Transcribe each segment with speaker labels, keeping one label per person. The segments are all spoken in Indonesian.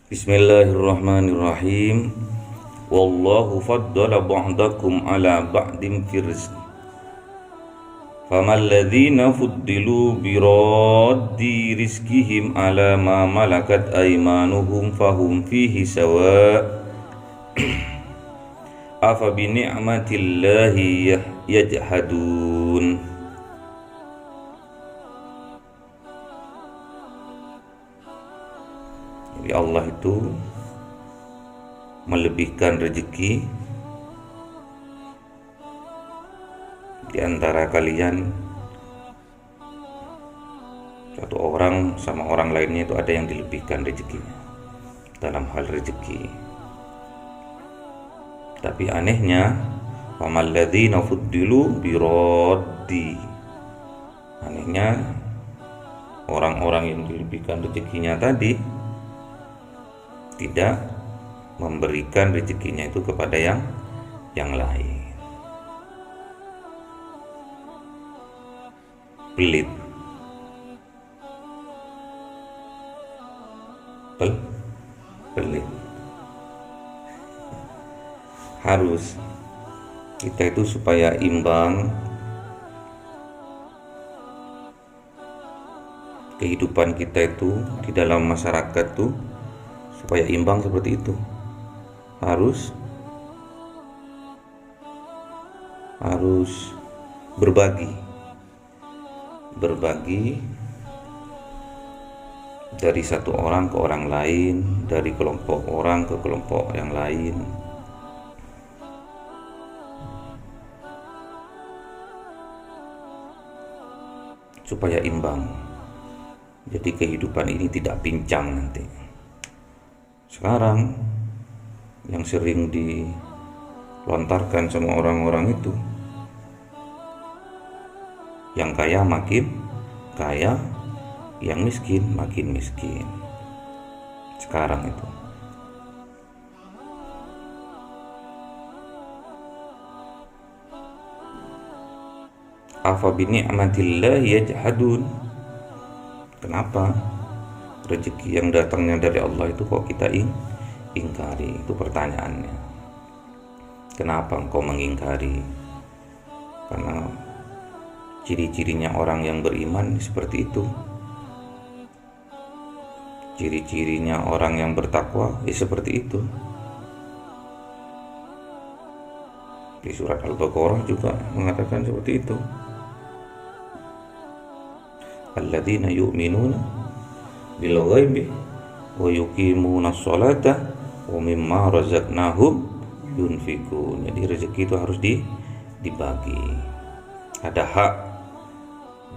Speaker 1: Bismillahirrahmanirrahim. Wallahu faddala ba'dakum ala ba'din fir rizq. Famal ladzina fuddilu biraddi rizqihim ala ma malakat aymanuhum fahum fihi sawa. Afa bi ni'matillahi yajhadun. Jadi Allah itu melebihkan rezeki di antara kalian. Satu orang sama orang lainnya itu ada yang dilebihkan rezekinya dalam hal rezeki. Tapi anehnya, famal ladzina fuddilu biraddi. Anehnya, orang-orang yang dilebihkan rezekinya tadi tidak memberikan rezekinya itu kepada yang lain. Pelit. Pelit. Harus kita itu supaya imbang kehidupan kita itu di dalam masyarakat tuh, supaya imbang seperti itu harus berbagi dari satu orang ke orang lain, dari kelompok orang ke kelompok yang lain. Supaya imbang. Jadi kehidupan ini tidak pincang nanti. Sekarang yang sering dilontarkan sama orang-orang itu, yang kaya makin kaya, yang miskin makin miskin. Sekarang itu afa bi ni'matillahi yajhadun. Kenapa rezeki yang datangnya dari Allah itu kok kita ingkari? Itu pertanyaannya. Kenapa engkau mengingkari? Karena ciri-cirinya orang yang beriman seperti itu. Ciri-cirinya orang yang bertakwa seperti itu. Di surat Al-Baqarah juga mengatakan seperti itu. Alladzina yu'minuna bil ghaibi wa yuqimuna sholata wa mimma razaqnahum yunfikun. Jadi rezeki itu harus dibagi. Ada hak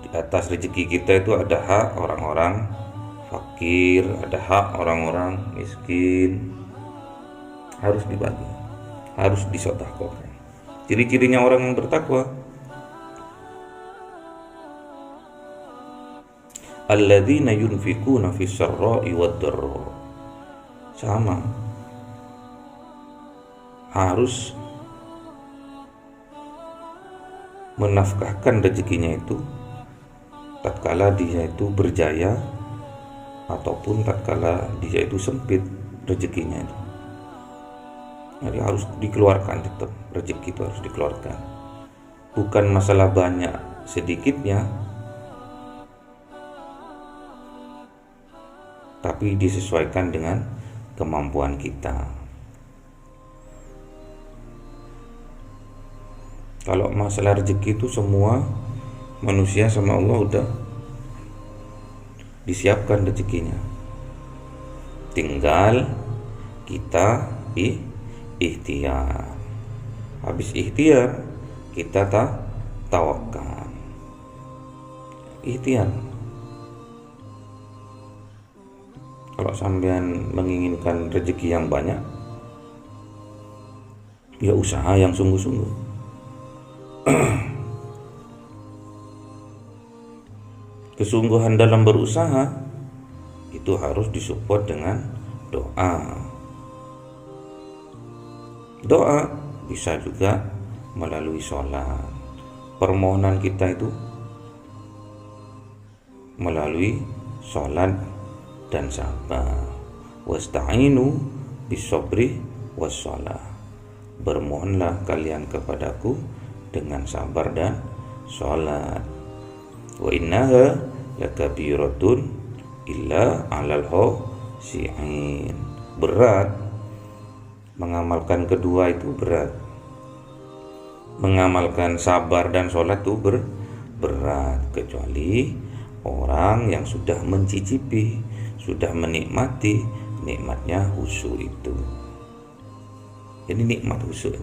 Speaker 1: di atas rezeki kita, itu ada hak orang-orang fakir, ada hak orang-orang miskin. Harus dibagi, harus disedekahkan. Ciri-cirinya orang yang bertakwa, alladzina yunfikuna fis sarra'i wad dharra. Sama, harus menafkahkan rezekinya itu tatkala dia itu berjaya ataupun tatkala dia itu sempit rezekinya itu. Jadi harus dikeluarkan, tetap rezeki itu harus dikeluarkan. Bukan masalah banyak sedikitnya, tapi disesuaikan dengan kemampuan kita. Kalau masalah rezeki itu semua manusia sama Allah udah disiapkan rezekinya. Tinggal kita ikhtiar. Habis ikhtiar kita tawakal. Ikhtiar. Kalau sampean menginginkan rezeki yang banyak, ya usaha yang sungguh-sungguh. Kesungguhan dalam berusaha itu harus disupport dengan doa. Doa bisa juga melalui sholat. Permohonan kita itu melalui sholat dan sabar. wasta'inu bis-sabri was-shalah. Bermohonlah kalian kepadaku dengan sabar dan salat. Wa innaha lakabiratun illa 'alal khashi'in. Berat mengamalkan kedua itu, berat. Mengamalkan sabar dan sholat itu berat, kecuali orang yang sudah mencicipi, sudah menikmati nikmatnya khusyuk itu. Ini nikmat khusyuk.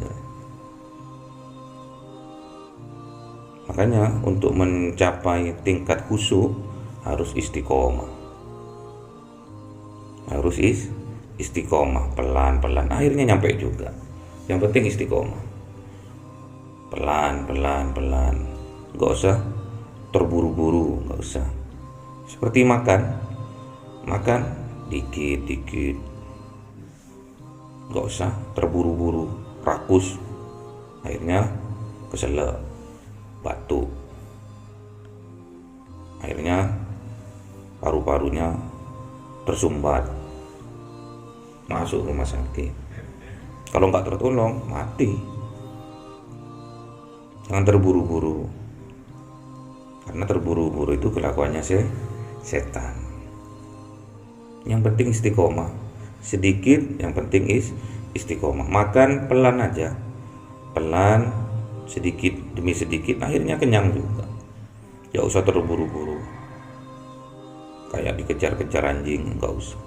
Speaker 1: Makanya untuk mencapai tingkat khusyuk harus istiqomah. Harus istiqomah, pelan-pelan, akhirnya nyampe juga. Yang penting istiqomah. Pelan, nggak usah terburu-buru, nggak usah. Seperti makan dikit-dikit, nggak usah terburu-buru, rakus, akhirnya keselak, batuk, akhirnya paru-parunya tersumbat, masuk rumah sakit. Kalau nggak tertolong, mati. Jangan terburu-buru, karena terburu-buru itu kelakuannya setan. Yang penting istiqomah, sedikit, yang penting istiqomah. Makan pelan aja, pelan, sedikit demi sedikit, akhirnya kenyang juga. Ya usah terburu-buru, kayak dikejar-kejar anjing, nggak usah.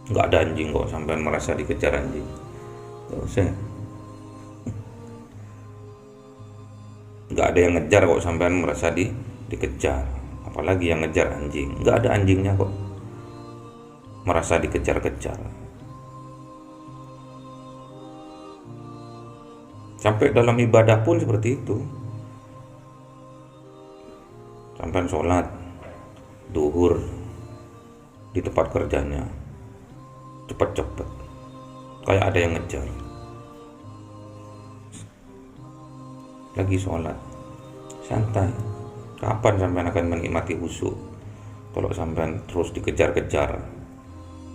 Speaker 1: Nggak ada anjing kok sampai merasa dikejar anjing, nggak usah. Nggak ada yang ngejar kok sampean merasa dikejar, apalagi yang ngejar anjing. Nggak ada anjingnya kok merasa dikejar-kejar. Sampai dalam ibadah pun seperti itu. Sampean sholat duhur di tempat kerjanya, cepet-cepet, kayak ada yang ngejar. Lagi sholat santai. Kapan sampean akan menikmati khusyuk kalau sampean terus dikejar-kejar?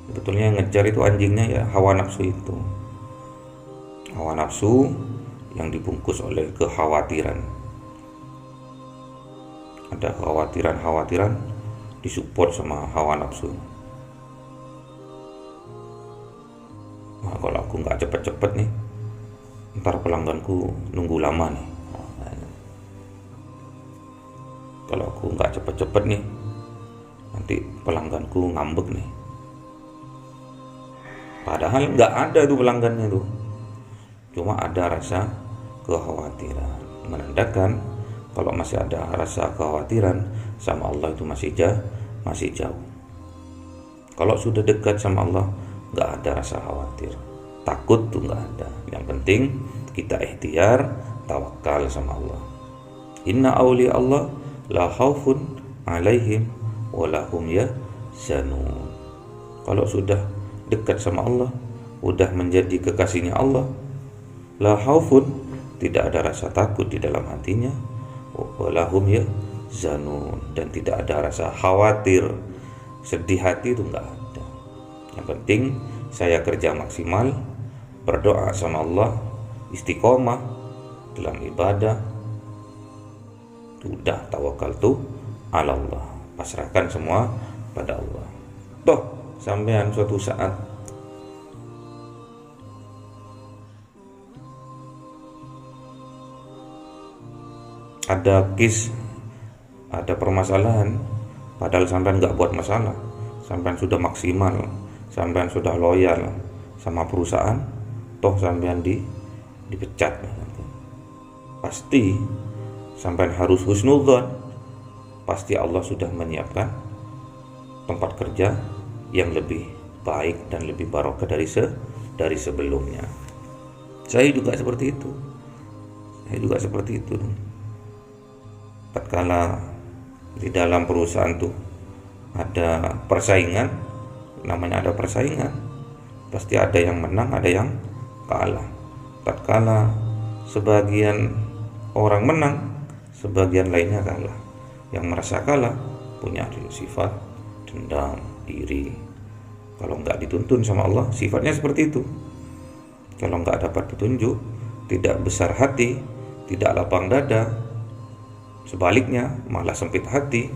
Speaker 1: Sebetulnya yang ngejar itu anjingnya ya hawa nafsu itu. Hawa nafsu yang dibungkus oleh kekhawatiran. Ada khawatiran disupport sama hawa nafsu. Nah, kalau aku nggak cepet-cepet nih, ntar pelangganku nunggu lama nih. Kalau aku nggak cepet-cepet nih, nanti pelangganku ngambek nih. Padahal nggak ada tuh pelanggannya tuh, cuma ada rasa kekhawatiran. Menandakan kalau masih ada rasa kekhawatiran sama Allah itu masih jauh. Kalau sudah dekat sama Allah, nggak ada rasa khawatir, takut tuh nggak ada. Yang penting kita ikhtiar, tawakal sama Allah. Inna awliya Allah la khaufun alaihim walahum yahzanun. Kalau sudah dekat sama Allah, udah menjadi kekasihnya Allah, la khaufun, tidak ada rasa takut di dalam hatinya, walahum yahzanun, dan tidak ada rasa khawatir, sedih hati itu enggak ada. Yang penting saya kerja maksimal, berdoa sama Allah, istiqomah dalam ibadah, sudah tawakal tuh ala Allah, pasrahkan semua pada Allah. Toh sampean suatu saat ada ada permasalahan, padahal sampean nggak buat masalah, sampean sudah maksimal, sampean sudah loyal sama perusahaan, toh sampean dipecat, pasti sampean harus husnudzon, pasti Allah sudah menyiapkan tempat kerja yang lebih baik dan lebih barokah dari sebelumnya. Saya juga seperti itu. Tatkala di dalam perusahaan tuh ada persaingan, namanya ada persaingan, pasti ada yang menang, ada yang kalah. Tatkala sebagian orang menang, sebagian lainnya kalah. Yang merasa kalah punya sifat dendam, iri, Kalau nggak dituntun sama Allah, sifatnya seperti itu. Kalau nggak dapat petunjuk, tidak besar hati, tidak lapang dada, sebaliknya malah sempit hati,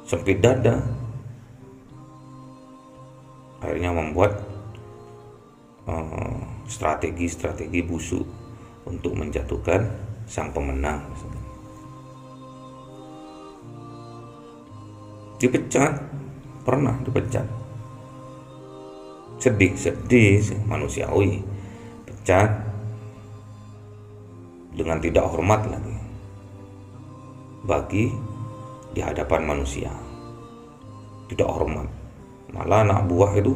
Speaker 1: sempit dada, akhirnya membuat strategi-strategi busuk untuk menjatuhkan sang pemenang. Dipecat, pernah dipecat, sedih manusiawi, pecat dengan tidak hormat lagi bagi di hadapan manusia, tidak hormat. Malah anak buah itu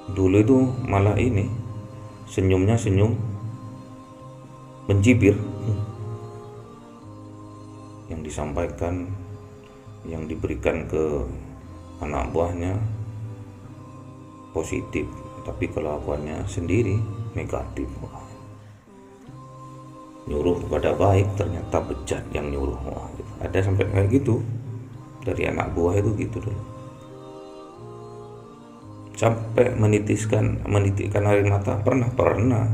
Speaker 1: dulu itu malah ini senyumnya senyum mencibir, yang disampaikan, yang diberikan ke anak buahnya positif, tapi kelakuannya sendiri negatif. Nyuruh kepada baik, ternyata bejat yang nyuruh. Ada sampai kayak gitu dari anak buah itu gitu dulu, sampai menitikkan air mata. Pernah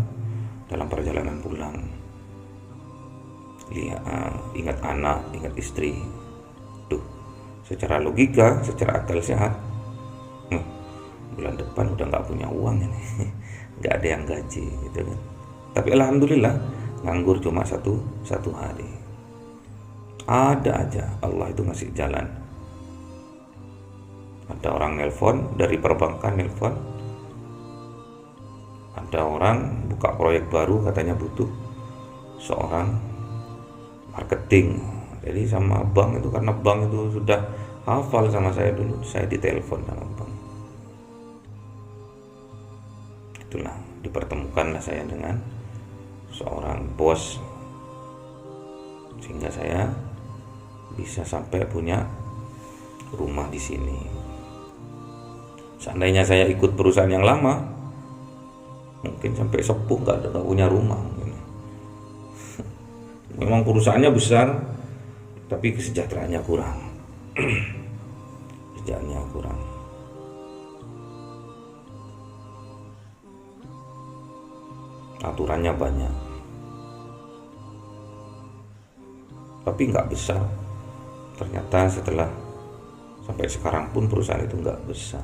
Speaker 1: dalam perjalanan pulang, ingat anak, ingat istri. Secara logika, secara akal sehat, bulan depan udah nggak punya uang ini, nggak ada yang gaji gitu kan. Tapi alhamdulillah nganggur cuma satu hari. Ada aja Allah itu ngasih jalan. Ada orang nelpon dari perbankan, nelpon, ada orang buka proyek baru, katanya butuh seorang marketing. Jadi sama bank itu, karena bank itu sudah hafal sama saya dulu, saya ditelepon sama bank. Itulah, dipertemukanlah saya dengan seorang bos, sehingga saya bisa sampai punya rumah di sini. Seandainya saya ikut perusahaan yang lama, mungkin sampai sepuh nggak punya rumah. Memang perusahaannya besar, tapi kesejahteraannya kurang. Kesejahteraannya kurang. Aturannya banyak, tapi nggak besar. Ternyata setelah sampai sekarang pun perusahaan itu nggak besar,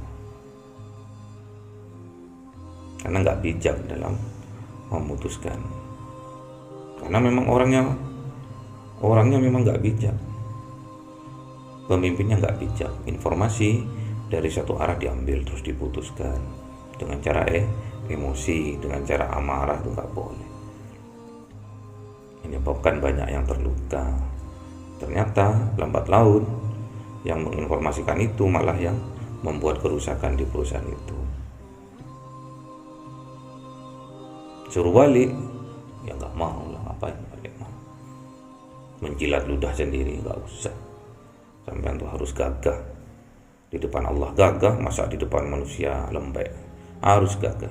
Speaker 1: karena nggak bijak dalam memutuskan. Karena memang orangnya memang nggak bijak, pemimpinnya nggak bijak. Informasi dari satu arah diambil terus diputuskan dengan cara emosi, dengan cara amarah, itu nggak boleh. Menyebabkan banyak yang terluka. Ternyata lambat laun yang menginformasikan itu malah yang membuat kerusakan di perusahaan itu. Suruh balik, ya nggak mau lah, ngapain balik mau. Menjilat ludah sendiri, nggak usah. Sampai tuh harus gagah di depan Allah, gagah, masa di depan manusia lembek, harus gagah.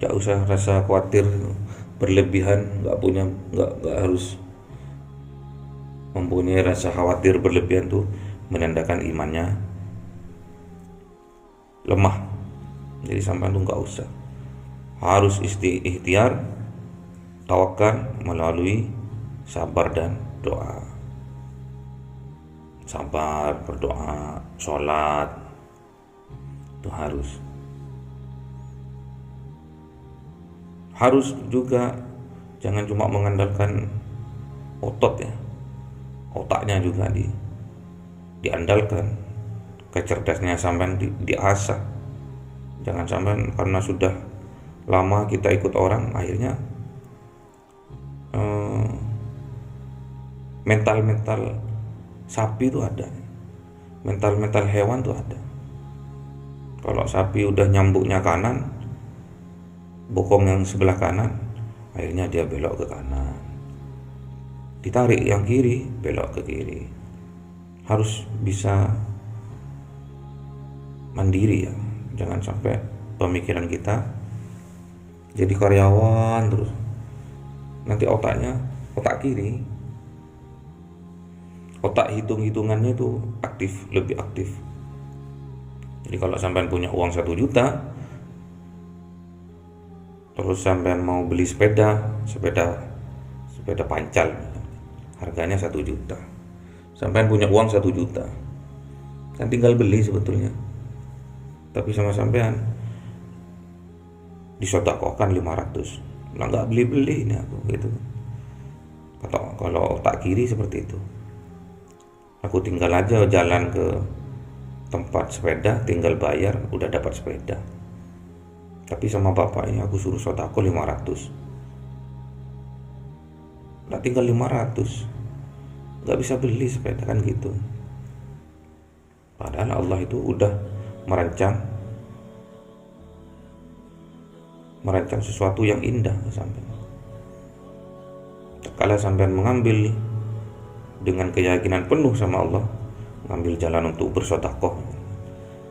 Speaker 1: Gak usah rasa khawatir berlebihan, nggak harus mempunyai rasa khawatir berlebihan tuh menandakan imannya lemah. Jadi sampai tuh nggak usah, harus ikhtiar, tawakal melalui sabar dan doa. Sabar, berdoa, sholat, itu harus juga. Jangan cuma mengandalkan otot ya, otaknya juga diandalkan, kecerdasannya sampai diasah. Jangan sampai karena sudah lama kita ikut orang, akhirnya mental sapi itu ada, mental hewan itu ada. Kalau sapi udah nyambuknya kanan, bokong yang sebelah kanan, akhirnya dia belok ke kanan. Ditarik yang kiri, belok ke kiri. Harus bisa mandiri ya. Jangan sampai pemikiran kita jadi karyawan terus. Nanti otaknya, otak kiri, otak hitung-hitungannya itu aktif, lebih aktif. Jadi kalau sampean punya uang 1 juta, terus sampean mau beli sepeda pancal, harganya 1 juta. Sampean punya uang 1 juta, kan tinggal beli sebetulnya. Tapi sama sampean disodakokan 500, nah nggak beli-beli ini aku gitu. Kalau otak kiri seperti itu, aku tinggal aja jalan ke tempat sepeda, tinggal bayar, udah dapat sepeda. Tapi sama bapaknya aku suruh sodako 500, nah tinggal 500, nggak bisa beli sepeda kan gitu. Padahal Allah itu udah merancang sesuatu yang indah sampai. Kalau sampai mengambil dengan keyakinan penuh sama Allah, mengambil jalan untuk bersodakoh,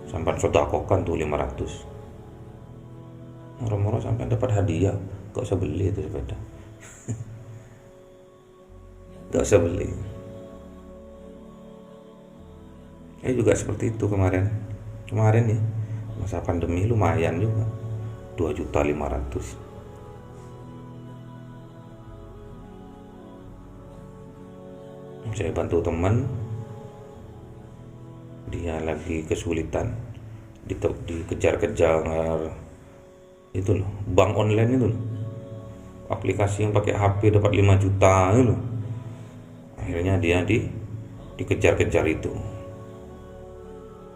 Speaker 1: sampai sodakohkan tuh 500, murah-murah sampai dapat hadiah, gak usah beli itu sepeda. Gak usah beli. Juga seperti itu kemarin ya, masa pandemi lumayan juga, 2.500.000. Saya bantu teman, dia lagi kesulitan, dikejar-kejar itu loh, bank online itu loh, aplikasi yang pakai HP dapat 5 juta itu loh. Akhirnya dia dikejar-kejar itu,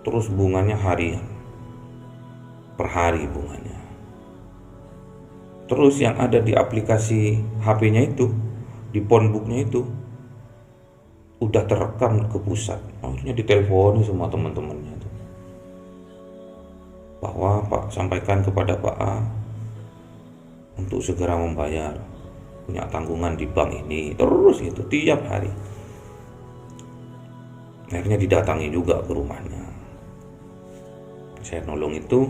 Speaker 1: terus bunganya harian, per hari bunganya. Terus yang ada di aplikasi HP-nya itu, di phonebooknya itu udah terekam ke pusat. Akhirnya diteleponi semua teman-temannya itu, bahwa Pak, sampaikan kepada Pak A untuk segera membayar, punya tanggungan di bank ini. Terus itu tiap hari. Akhirnya didatangi juga ke rumahnya. Saya nolong itu,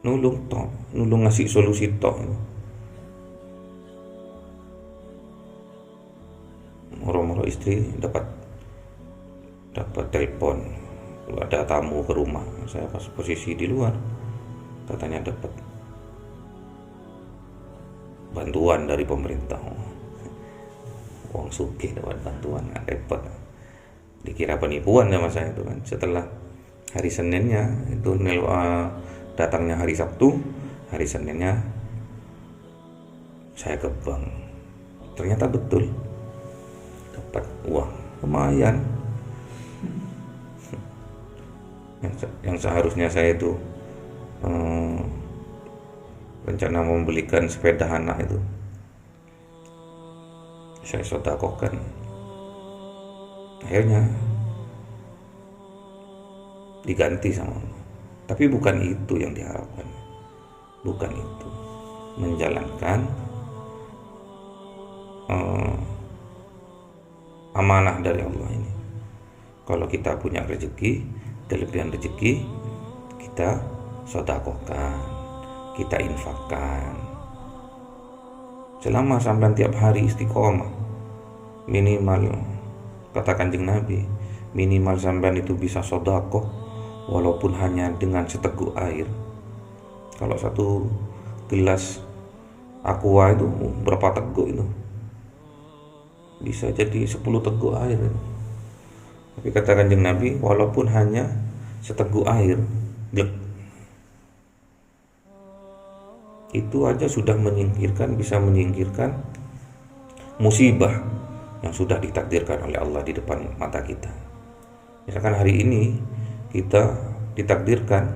Speaker 1: nulung ngasih solusi tok. Moro-moro istri dapat telepon, ada tamu ke rumah. Saya pas posisi di luar, katanya dapat bantuan dari pemerintah. Uang sugih dapat bantuan, repot. Dikira penipuan sama saya itu kan. Setelah hari Seninnya itu datangnya hari Sabtu, hari Seninnya saya ke bank, ternyata betul dapat uang lumayan. Yang seharusnya saya itu rencana membelikan sepeda anak itu, saya sedekahkan. Akhirnya diganti sama Allah. Tapi bukan itu yang diharapkan, bukan itu. Menjalankan amanah dari Allah ini. Kalau kita punya rezeki, kelebihan rezeki, kita sedekahkan, kita infakkan. Selama sampai tiap hari istiqomah, minimal, kata Kanjeng Nabi, minimal sampean itu bisa sedekah walaupun hanya dengan seteguk air. Kalau 1 gelas aqua itu berapa teguk itu? Bisa jadi 10 teguk air. Tapi kata Kanjeng Nabi, walaupun hanya seteguk air, itu aja sudah bisa menyingkirkan musibah yang sudah ditakdirkan oleh Allah di depan mata kita. Misalkan hari ini kita ditakdirkan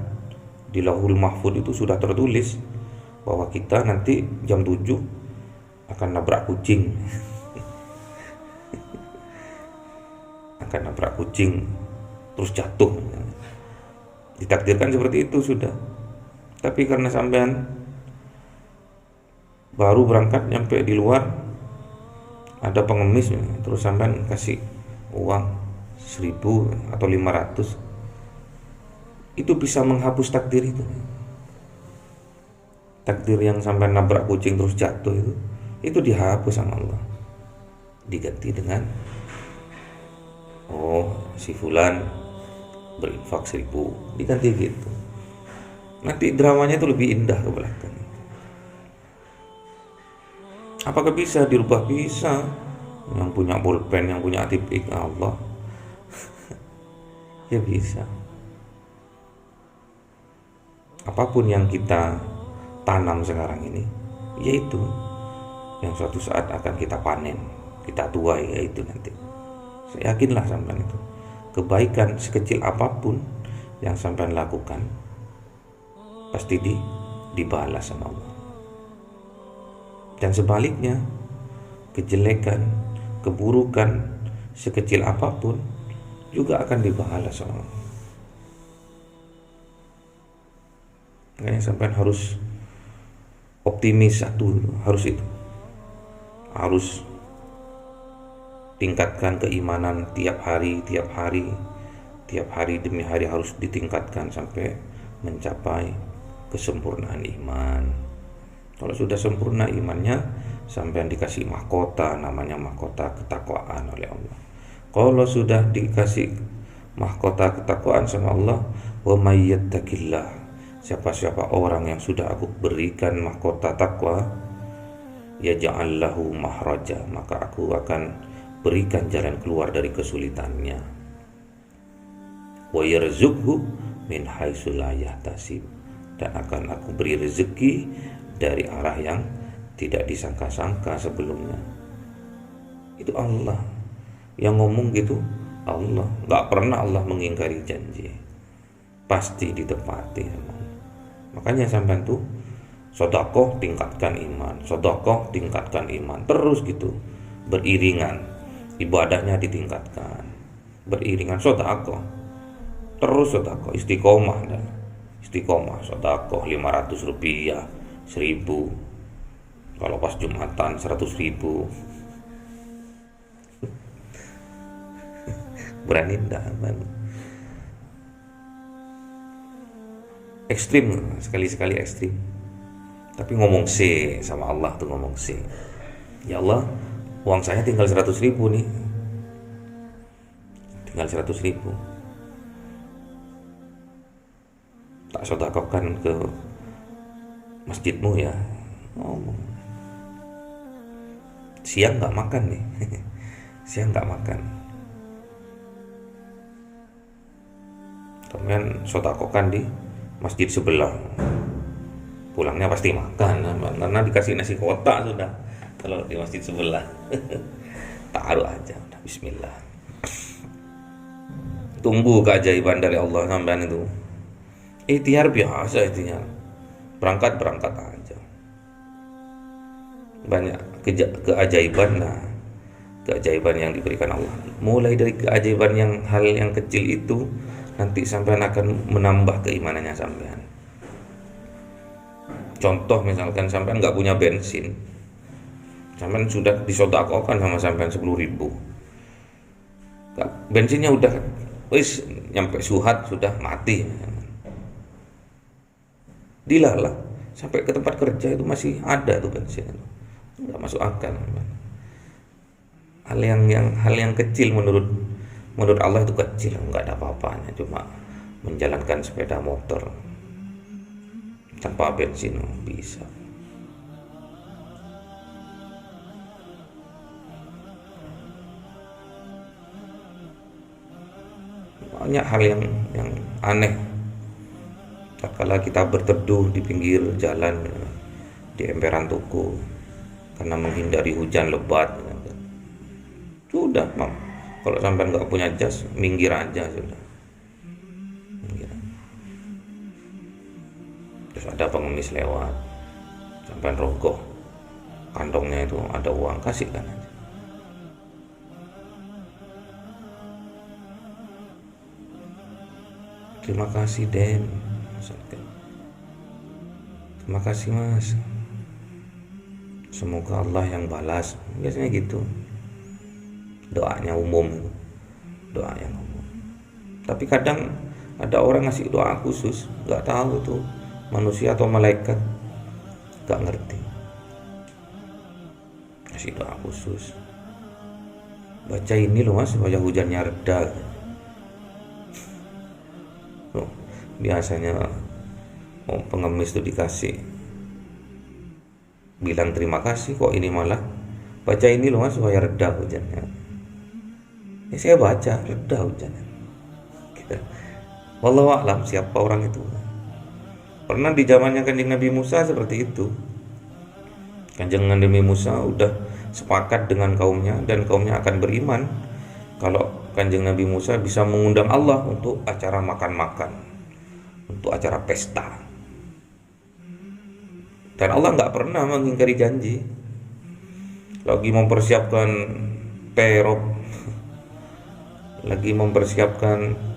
Speaker 1: di Lauhul Mahfuz, itu sudah tertulis bahwa kita nanti jam 7 akan nabrak kucing. Akan nabrak kucing terus jatuh. Ditakdirkan seperti itu sudah. Tapi karena sampean baru berangkat, nyampe di luar ada pengemis, terus sampean kasih uang 1.000 atau 500, itu bisa menghapus takdir itu. Takdir yang sampai nabrak kucing terus jatuh itu dihapus sama Allah, diganti dengan si fulan berinfak 1000, diganti gitu. Nanti dramanya itu lebih indah ke belakang. Apakah bisa dirubah? Bisa. Yang punya pulpen, yang punya tipik Allah ya bisa. Apapun yang kita tanam sekarang ini, yaitu yang suatu saat akan kita panen, kita tuai, yaitu nanti. Saya yakinlah sampean itu. Kebaikan sekecil apapun yang sampean lakukan pasti dibalas sama Allah. Dan sebaliknya, kejelekan, keburukan sekecil apapun juga akan dibalas sama Allah. Makanya sampean harus optimis harus tingkatkan keimanan tiap hari demi hari, harus ditingkatkan sampai mencapai kesempurnaan iman. Kalau sudah sempurna imannya, sampean dikasih mahkota, namanya mahkota ketakwaan oleh Allah. Kalau sudah dikasih mahkota ketakwaan sama Allah, wa may yattaqillah, siapa orang yang sudah aku berikan mahkota takwa, yaj'al lahu mahraja, maka aku akan berikan jalan keluar dari kesulitannya. Wa yarzuqhu min haitsu la yahtasib, dan akan aku beri rezeki dari arah yang tidak disangka-sangka sebelumnya. Itu Allah yang ngomong gitu. Allah nggak pernah Allah mengingkari janji, pasti ditepati. Makanya sampai tuh sedekah tingkatkan iman, terus gitu beriringan, ibadahnya ditingkatkan beriringan, sedekah terus, sedekah istiqomah sedekah 500 rupiah, 1000, kalau pas Jumatan 100.000. Berani enggak? Ekstrim, sekali-sekali ekstrim. Tapi ngomong C sama Allah tuh, ngomong C. Ya Allah, uang saya tinggal 100.000 nih. Tinggal 100.000. Tak sedekahkan ke masjidmu ya. Ngomong. Siang nggak makan nih. Siang nggak makan. Kemudian sedekahkan di masjid sebelah, pulangnya pasti makan karena dikasih nasi kotak sudah. Kalau di masjid sebelah taruh aja udah, bismillah. Tunggu keajaiban dari Allah sampean itu. Ikhtiar biasa, ikhtiar berangkat aja. Banyak keajaiban yang diberikan Allah. Mulai dari keajaiban yang hal yang kecil itu, nanti sampean akan menambah keimanannya sampean. Contoh misalkan sampean nggak punya bensin, sampean sudah disedekahkan sama sampean 10.000. Bensinnya udah wis nyampe Suhat, sudah mati. Dilalah sampai ke tempat kerja itu masih ada tuh bensin. Nggak masuk akal. Hal yang kecil menurut Allah itu kecil, nggak ada apa-apanya, cuma menjalankan sepeda motor tanpa bensin bisa. Banyak hal yang aneh tatkala kita berteduh di pinggir jalan, di emperan toko, karena menghindari hujan lebat. Sudah, kalau sampai nggak punya jas, minggir aja sudah. Minggir. Terus ada pengemis lewat, sampai rogoh kantongnya itu ada uang, kasihkan aja. Terima kasih Den, terima kasih Mas, semoga Allah yang balas. Biasanya gitu, doanya umum, doa yang umum. Tapi kadang Ada orang ngasih doa khusus, nggak tahu itu manusia atau malaikat, nggak ngerti. Ngasih doa khusus, baca ini loh mas supaya hujannya reda. Loh, biasanya pengemis itu dikasih bilang terima kasih, kok ini malah baca ini loh mas supaya reda hujannya. Ya saya baca reda hujannya. Wallahu a'lam siapa orang itu. Pernah di zamannya Kanjeng Nabi Musa seperti itu. Kanjeng Nabi Musa udah sepakat dengan kaumnya dan kaumnya akan beriman kalau Kanjeng Nabi Musa bisa mengundang Allah untuk acara makan-makan, untuk acara pesta. Dan Allah nggak pernah mengingkari janji. Lagi mempersiapkan terop, lagi mempersiapkan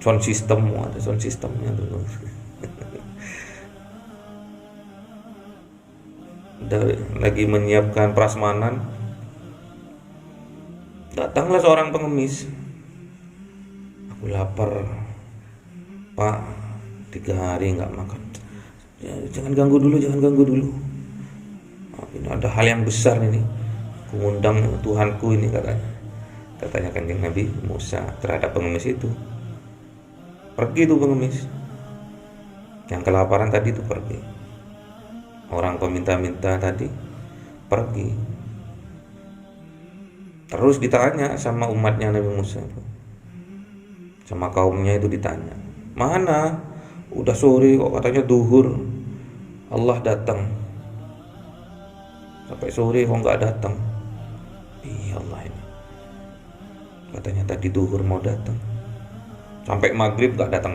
Speaker 1: sound system, ada sound systemnya dulu. Lagi menyiapkan prasmanan, datanglah seorang pengemis. Aku lapar pak, 3 hari nggak makan. Ya, jangan ganggu dulu. Ini ada hal yang besar ini, aku ngundang Tuhanku ini, katanya Kanjeng Nabi Musa terhadap pengemis itu. Pergi tuh pengemis yang kelaparan tadi tuh, pergi. Orang peminta-minta tadi pergi. Terus ditanya sama umatnya Nabi Musa, sama kaumnya itu ditanya, mana? Udah sore kok katanya duhur Allah datang, sampai sore kok nggak datang. Iya Allah ini, katanya tadi duhur mau datang, sampai maghrib gak datang,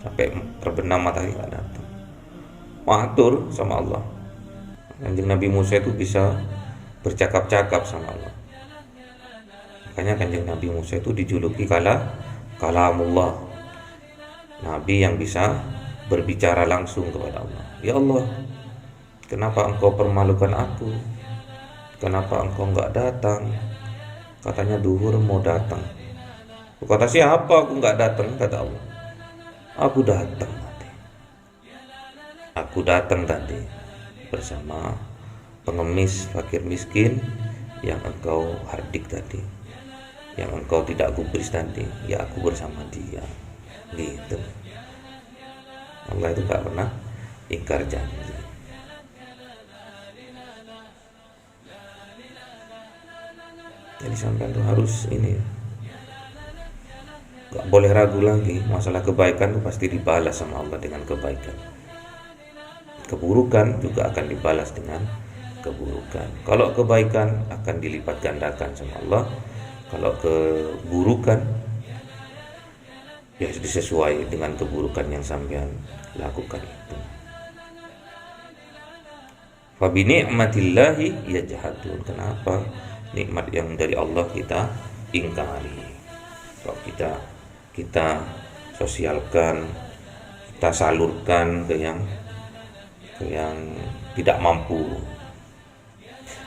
Speaker 1: sampai terbenam matahari gak datang. Matur sama Allah. Kanjeng Nabi Musa itu bisa bercakap-cakap sama Allah. Makanya Kanjeng Nabi Musa itu dijuluki kalamullah, Nabi yang bisa berbicara langsung kepada Allah. Ya Allah, kenapa engkau permalukan aku? Kenapa engkau gak datang? Katanya duhur mau datang. Kata siapa aku nggak datang? Kata Allah, aku datang tadi bersama pengemis fakir miskin yang engkau hardik tadi, yang engkau tidak gubris tadi. Ya aku bersama dia, gitu. Allah itu nggak pernah ingkar janji. Jadi sampai itu harus ini, gak boleh ragu lagi. Masalah kebaikan itu pasti dibalas sama Allah dengan kebaikan. Keburukan juga akan dibalas dengan keburukan. Kalau kebaikan akan dilipat gandakan sama Allah. Kalau keburukan ya disesuai dengan keburukan yang sampean lakukan itu. Fa bi ni'matillahi yajhadun. Kenapa nikmat yang dari Allah kita ingkari? Kalau kita sosialkan, kita salurkan ke yang tidak mampu.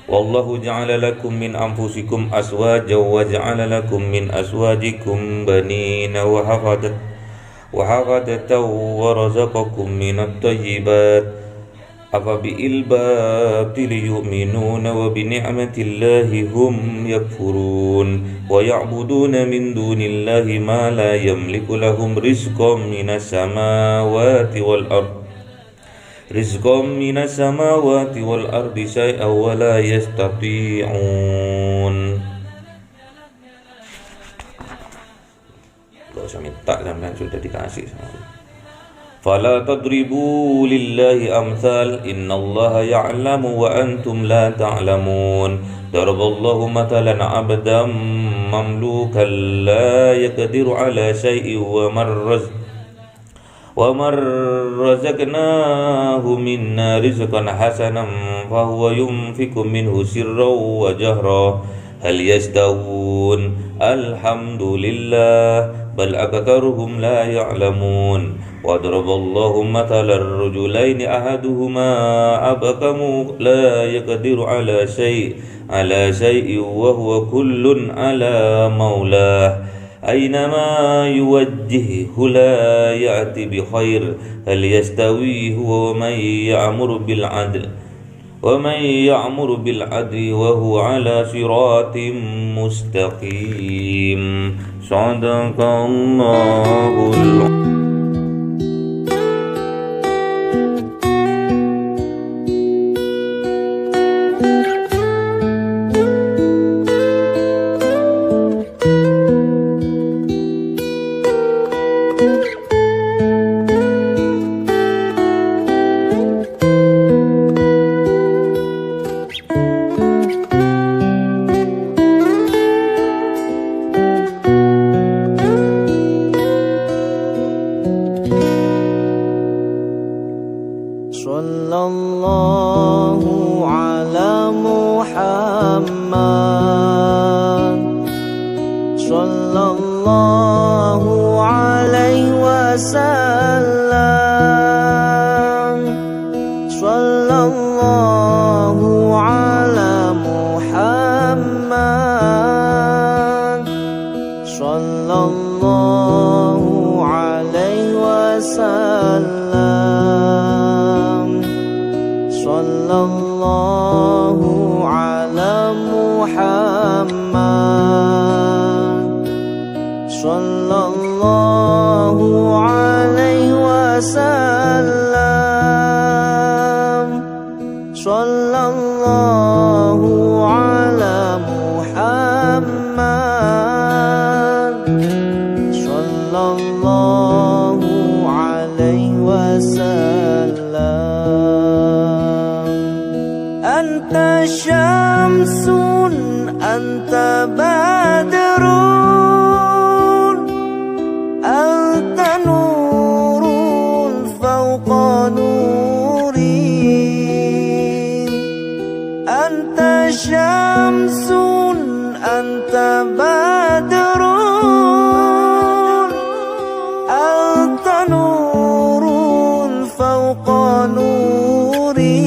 Speaker 1: Wallahu ja'ala lakum min anfusikum azwajan wa ja'ala lakum min azwajikum banina wa hafadatan wa razaqakum minat thayyibat. Afa bi'il batili yu'minuna wa bi ni'matillahi hum yakfurun wa ya'buduna min dunillahi ma la yamliku lahum rizqan minas samawati wal ard syai'an wa la yastati'un. Gak usah minta, sampean sudah dikasih sama Allah. Fala tadribu lillahi amthal innallaha ya'lamu wa antum la ta'lamun. Daraballahu matalan 'abdan mamlukan la yaqdiru 'ala shay'in wa man razaqnahu minna rizqan hasanan fahuwa yunfiqu minhu sirran wa jahra hal yastawun alhamdulillah bal aktharuhum la ya'lamun. وَضَرَبَ اللَّهُ مَثَلًا الرَّجُلَيْنِ أَحَدُهُمَا أَبْكَمُ لَا يَقْدِرُ عَلَى شَيْءٍ وَهُوَ كُلٌّ عَلَى مَوْلَاهُ أينما يوجهه لا يأتي بخير هل يستوي هو ومن يعمر بالعدل وهو على صراط مستقيم. صدق الله العظيم.
Speaker 2: Sallallahu ala Muhammad, sallallahu alaihi wasallam, sallallahu ala Muhammad, sallallahu alaihi wasallam, sallallahu ala Muhammad, sallallahu alaihi wasallam, sallallahu ala Muhammad, sallallahu alaihi wasallam. Anta syamsun, anta badrun, anta nurun fawqa nuri. Anta syamsun, anta badrun, anta nurun fawqa nuri.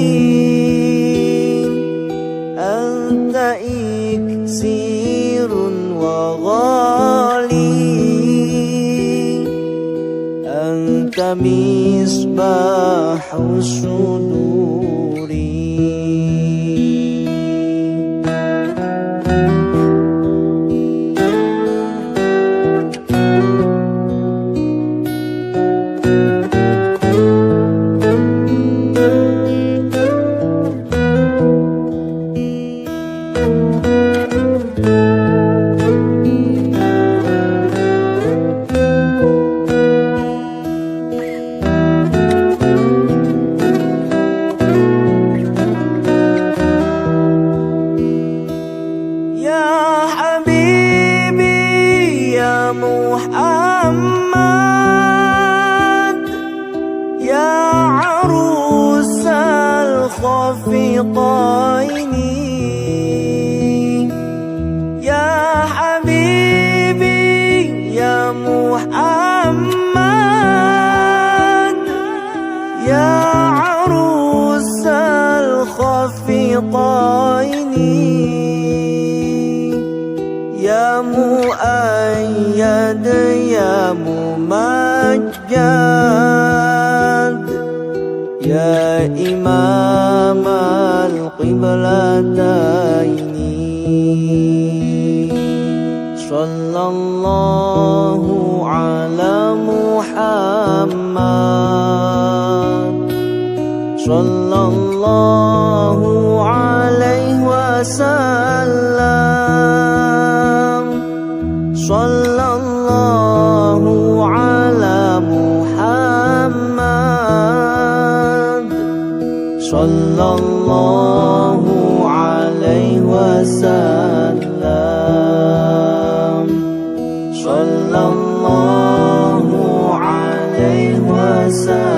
Speaker 2: Anta iksirun wa ghali, anta misbahu suduri. Ya Habibi, ya Muhammad, ya arusal khafiqaini. Ya Habibi, ya Muhammad, ya arusal khafiqaini. Ya muayyad, ya mumajjad, ya imam al-qiblataini. Sallallahu ala Muhammad, sallallahu alaihi wasallam, sallallahu ala Muhammad, sallallahu alaihi wasallam, sallallahu alaihi wasallam.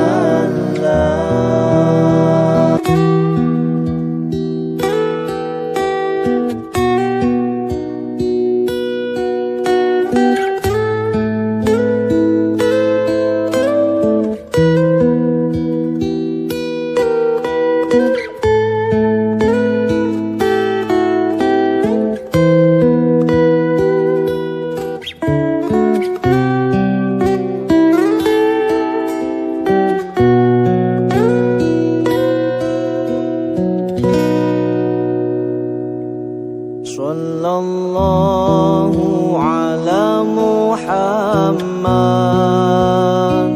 Speaker 2: Muhammad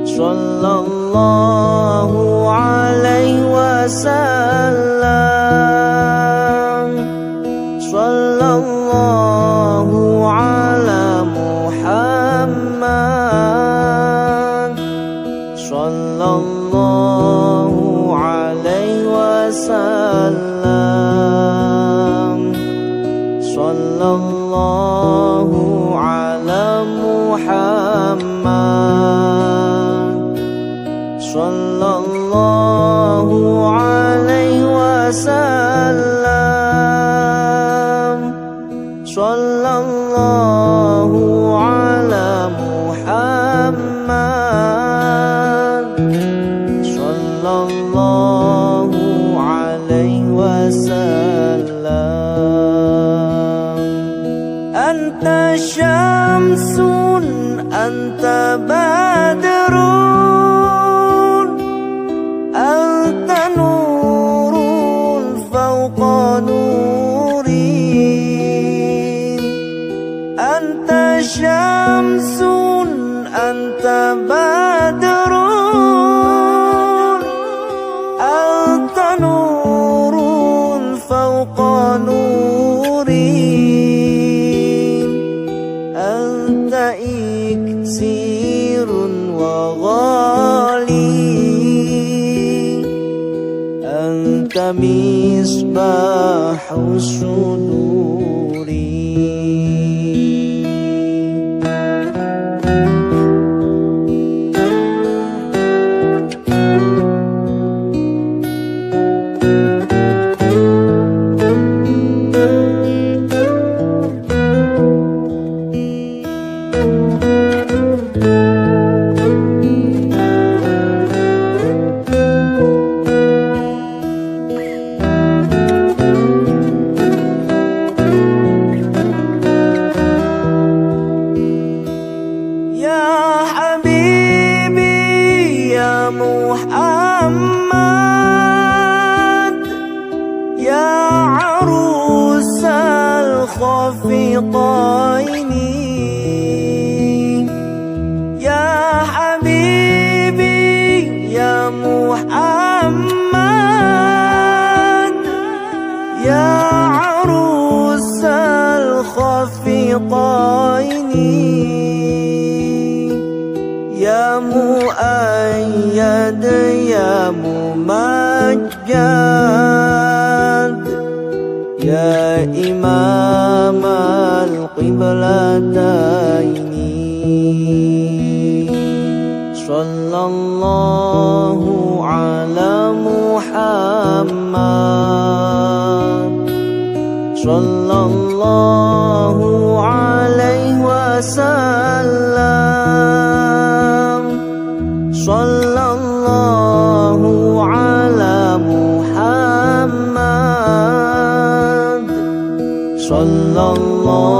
Speaker 2: sallallahu alaihi wasallam. Sallallahu ala Muhammad sallallahu alaihi wasallam. Sallallahu ala Muhammad sallallahu alaihi wasallam. Sallallahu ala Muhammad sallallahu alaihi wasallam. Anta syamsun anta badrun anta nurun fawqa nurin. Anta syamsun anta badrun anta nurun fawqa nurin. Anta iksirun wa ghali. Anta misbahu suduri. Muhammad ya arusal khafiqaini. Ya habibi ya Muhammad ya arusal khafiqaini. Ya muayyad ya mumajjad ya imam al-qiblataini. Sallallahu ala Muhammad sallallahu alaihi wasallam. Sallallahu ala Muhammad sallallahu